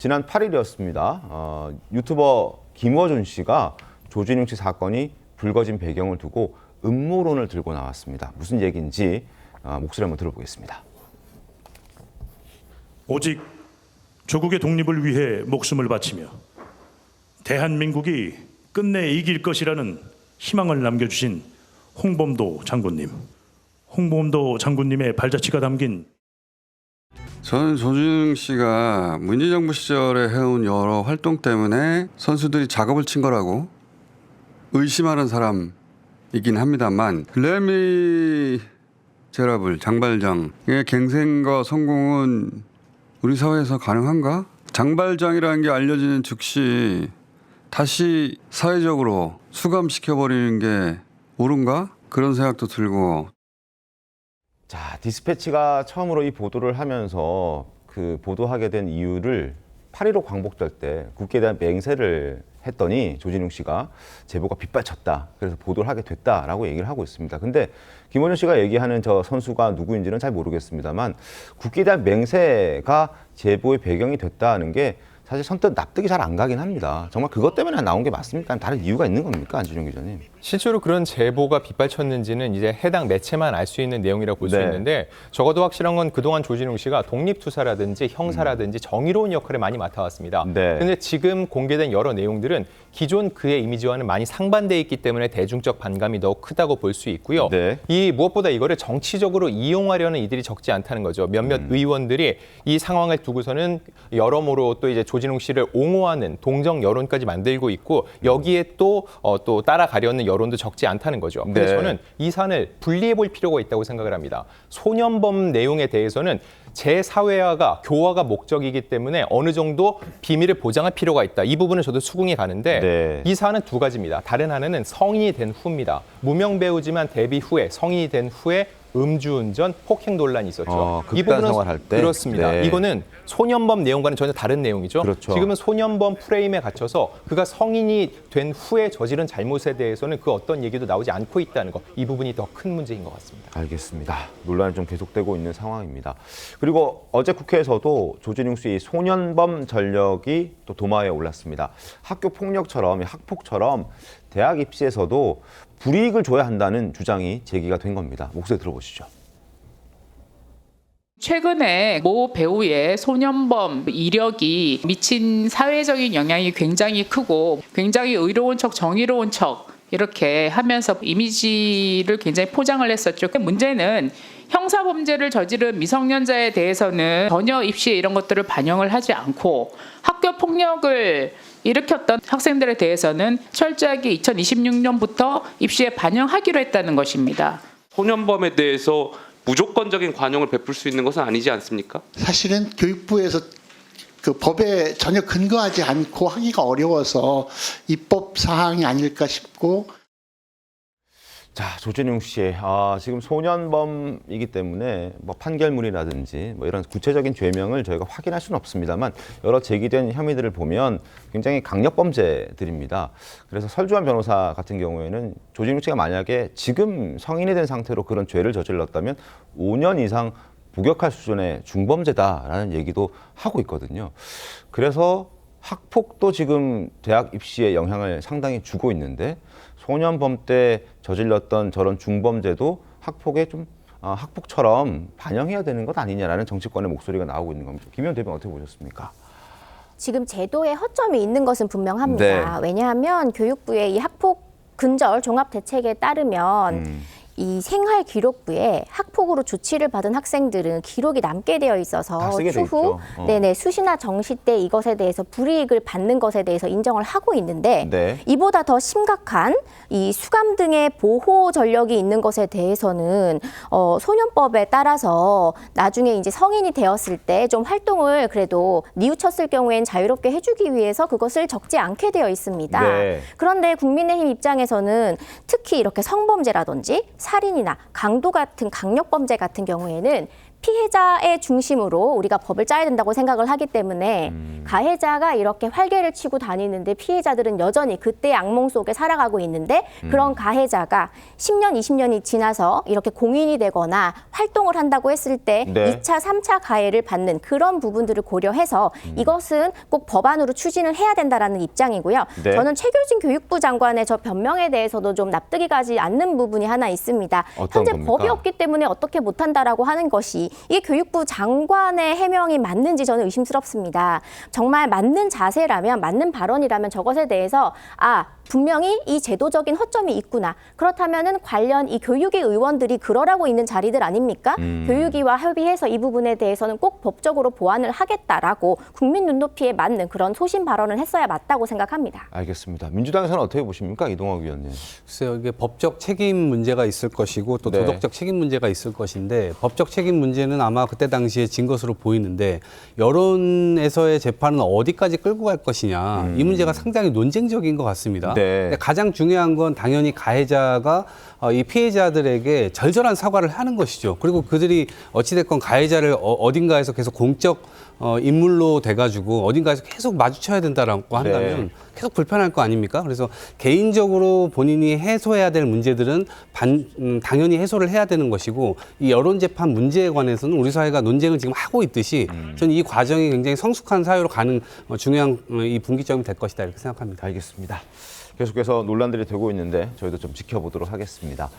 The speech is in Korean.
지난 8일이었습니다. 유튜버 김어준 씨가 조진웅 씨 사건이 불거진 배경을 두고 음모론을 들고 나왔습니다. 무슨 얘기인지 목소리 한번 들어보겠습니다. 오직 조국의 독립을 위해 목숨을 바치며 대한민국이 끝내 이길 것이라는 희망을 남겨주신 홍범도 장군님. 홍범도 장군님의 발자취가 담긴 저는 조진웅 씨가 문재정부 시절에 해온 여러 활동 때문에 선수들이 작업을 친 거라고 의심하는 사람이긴 합니다만 레미제라블 장발장의 갱생과 성공은 우리 사회에서 가능한가? 장발장이라는 게 알려지는 즉시 다시 사회적으로 수감시켜버리는 게 옳은가? 그런 생각도 들고. 자, 디스패치가 처음으로 이 보도를 하면서 그 보도하게 된 이유를 8.15 광복절 때 국기에 대한 맹세를 했더니 조진웅 씨가 제보가 빗발쳤다. 그래서 보도를 하게 됐다라고 얘기를 하고 있습니다. 근데 김원준 씨가 얘기하는 저 선수가 누구인지는 잘 모르겠습니다만 국기에 대한 맹세가 제보의 배경이 됐다는 게 사실 선뜻 납득이 잘 안 가긴 합니다. 정말 그것 때문에 나온 게 맞습니까? 다른 이유가 있는 겁니까? 안준영 기자님. 실제로 그런 제보가 빗발쳤는지는 이제 해당 매체만 알 수 있는 내용이라고 볼 수 있는데 적어도 확실한 건 그동안 조진웅 씨가 독립투사라든지 형사라든지 정의로운 역할을 많이 맡아왔습니다. 그런데 지금 공개된 여러 내용들은 기존 그의 이미지와는 많이 상반돼 있기 때문에 대중적 반감이 더 크다고 볼 수 있고요. 이 무엇보다 이거를 정치적으로 이용하려는 이들이 적지 않다는 거죠. 몇몇 의원들이 이 상황을 두고서는 여러모로 또 이제 조진웅 씨를 옹호하는 동정 여론까지 만들고 있고 여기에 또 따라가려는 여론도 적지 않다는 거죠. 그래서 저는 이 사안을 분리해 볼 필요가 있다고 생각을 합니다. 소년범 내용에 대해서는 재사회화가 교화가 목적이기 때문에 어느 정도 비밀을 보장할 필요가 있다. 이 부분은 저도 수긍이 가는데 이 사안은 두 가지입니다. 다른 하나는 성인이 된 후입니다. 무명 배우지만 데뷔 후에 성인이 된 후에 음주운전, 폭행 논란이 있었죠. 이 부분은 생활할 때? 그렇습니다. 이거는 소년범 내용과는 전혀 다른 내용이죠. 지금은 소년범 프레임에 갇혀서 그가 성인이 된 후에 저지른 잘못에 대해서는 그 어떤 얘기도 나오지 않고 있다는 것. 이 부분이 더 큰 문제인 것 같습니다. 알겠습니다. 논란이 좀 계속되고 있는 상황입니다. 그리고 어제 국회에서도 조진웅 씨의 소년범 전력이 또 도마에 올랐습니다. 학교 폭력처럼 학폭처럼 대학 입시에서도 불이익을 줘야 한다는 주장이 제기가 된 겁니다. 목소리 들어보시죠. 최근에 모 배우의 소년범 이력이 미친 사회적인 영향이 굉장히 크고 굉장히 의로운 척 정의로운 척 이렇게 하면서 이미지를 굉장히 포장을 했었죠. 문제는 형사범죄를 저지른 미성년자에 대해서는 전혀 입시에 이런 것들을 반영을 하지 않고 학교 폭력을 일으켰던 학생들에 대해서는 철저하게 2026년부터 입시에 반영하기로 했다는 것입니다. 소년범에 대해서 무조건적인 관용을 베풀 수 있는 것은 아니지 않습니까? 사실은 교육부에서 그 법에 전혀 근거하지 않고 하기가 어려워서 입법 사항이 아닐까 싶고. 자, 조진웅 씨, 지금 소년범이기 때문에 뭐 판결문이라든지 뭐 이런 구체적인 죄명을 저희가 확인할 수는 없습니다만 여러 제기된 혐의들을 보면 굉장히 강력범죄들입니다. 그래서 설주환 변호사 같은 경우에는 조진웅 씨가 만약에 지금 성인이 된 상태로 그런 죄를 저질렀다면 5년 이상 복역할 수준의 중범죄다라는 얘기도 하고 있거든요. 그래서 학폭도 지금 대학 입시에 영향을 상당히 주고 있는데 소년범 때 저질렀던 저런 중범죄도 학폭에 좀 학폭처럼 반영해야 되는 것 아니냐라는 정치권의 목소리가 나오고 있는 겁니다. 김의원 대변인 어떻게 보셨습니까? 지금 제도에 허점이 있는 것은 분명합니다. 왜냐하면 교육부의 이 학폭 근절 종합 대책에 따르면 이 생활 기록부에 학폭으로 조치를 받은 학생들은 기록이 남게 되어 있어서 추후 수시나 정시 때 이것에 대해서 불이익을 받는 것에 대해서 인정을 하고 있는데 이보다 더 심각한 이 수감 등의 보호 전력이 있는 것에 대해서는 소년법에 따라서 나중에 이제 성인이 되었을 때 좀 활동을 그래도 뉘우쳤을 경우엔 자유롭게 해주기 위해서 그것을 적지 않게 되어 있습니다. 그런데 국민의힘 입장에서는 특히 이렇게 성범죄라든지 살인이나 강도 같은 강력범죄 같은 경우에는 피해자의 중심으로 우리가 법을 짜야 된다고 생각을 하기 때문에 가해자가 이렇게 활개를 치고 다니는데 피해자들은 여전히 그때의 악몽 속에 살아가고 있는데 그런 가해자가 10년, 20년이 지나서 이렇게 공인이 되거나 활동을 한다고 했을 때 네. 2차, 3차 가해를 받는 그런 부분들을 고려해서 이것은 꼭 법안으로 추진을 해야 된다라는 입장이고요. 네. 저는 최규진 교육부 장관의 저 변명에 대해서도 좀 납득이 가지 않는 부분이 하나 있습니다. 어떤 현재 겁니까? 법이 없기 때문에 어떻게 못한다라고 하는 것이 이게 교육부 장관의 해명이 맞는지 저는 의심스럽습니다. 정말 맞는 자세라면, 맞는 발언이라면 저것에 대해서 분명히 이 제도적인 허점이 있구나. 그렇다면은 관련 이 교육위 의원들이 그러라고 있는 자리들 아닙니까? 교육위와 협의해서 이 부분에 대해서는 꼭 법적으로 보완을 하겠다라고 국민 눈높이에 맞는 그런 소신 발언을 했어야 맞다고 생각합니다. 알겠습니다. 민주당에서는 어떻게 보십니까? 이동학 위원님. 글쎄요, 이게 법적 책임 문제가 있을 것이고 또 네. 도덕적 책임 문제가 있을 것인데 법적 책임 문제는 아마 그때 당시에 진 것으로 보이는데 여론에서의 재판은 어디까지 끌고 갈 것이냐 이 문제가 상당히 논쟁적인 것 같습니다. 네. 근데 가장 중요한 건 당연히 가해자가 이 피해자들에게 절절한 사과를 하는 것이죠. 그리고 그들이 어찌됐건 가해자를 어딘가에서 계속 공적 인물로 돼가지고 어딘가에서 계속 마주쳐야 된다라고 한다면 네. 계속 불편할 거 아닙니까? 그래서 개인적으로 본인이 해소해야 될 문제들은 당연히 해소를 해야 되는 것이고 이 여론재판 문제에 관해서는 우리 사회가 논쟁을 지금 하고 있듯이 저는 이 과정이 굉장히 성숙한 사회로 가는 중요한 이 분기점이 될 것이다 이렇게 생각합니다. 알겠습니다. 계속해서 논란들이 되고 있는데 저희도 좀 지켜보도록 하겠습니다.